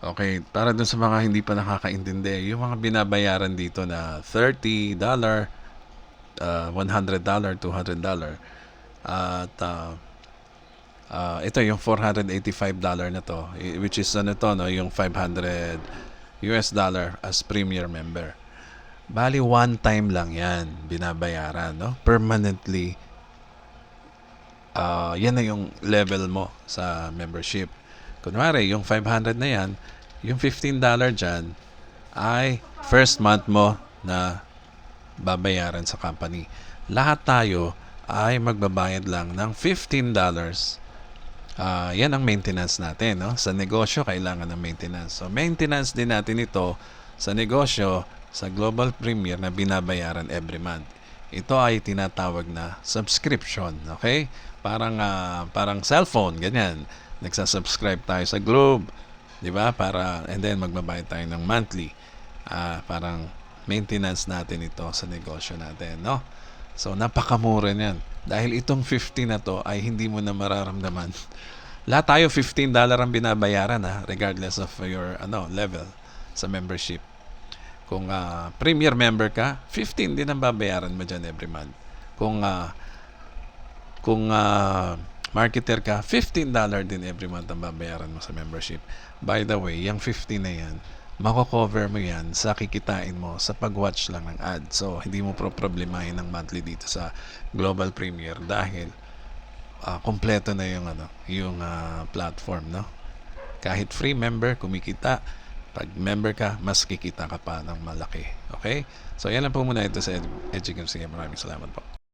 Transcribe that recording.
Okay, para dun sa mga hindi pa nakakaintindi, yung mga binabayaran dito na $30, $100, $200, at ito yung $485 na to, which is ano to, no, yung $500 as premier member. Bali, one time lang yan binabayaran, no? Permanently, yan na yung level mo sa membership. Kunwari, yung 500 na yan, yung $15 dyan ay first month mo na babayaran sa company. Lahat tayo ay magbabayad lang ng $15. Yan ang maintenance natin, no? Sa negosyo, kailangan ng maintenance. So, maintenance din natin ito sa negosyo, sa Global Premier na binabayaran every month. Ito ay tinatawag na subscription, okay? Parang cellphone, ganyan. Nagsasubscribe tayo sa Globe, di ba? And then magbabayad tayo ng monthly. Parang maintenance natin ito sa negosyo natin, no? So, napakamura niyan. Dahil itong 50 na to ay hindi mo na mararamdaman. Lahat tayo $15 ang binabayaran, regardless of your level sa membership. Kung premier member ka, 15 din ang babayaran mo dyan every month. Kung marketer ka, $15 din every month ang babayaran mo sa membership. By the way, yung 15 na yan, mako-cover mo yan sa kikitain mo sa pag-watch lang ng ad. So, hindi mo problemahin ng monthly dito sa Global Premier dahil kompleto na yung platform, no? Kahit free member, kumikita. Pag member ka, mas kikita ka pa ng malaki. Okay? So, yan lang po muna ito sa EduCam. Sige, maraming salamat po.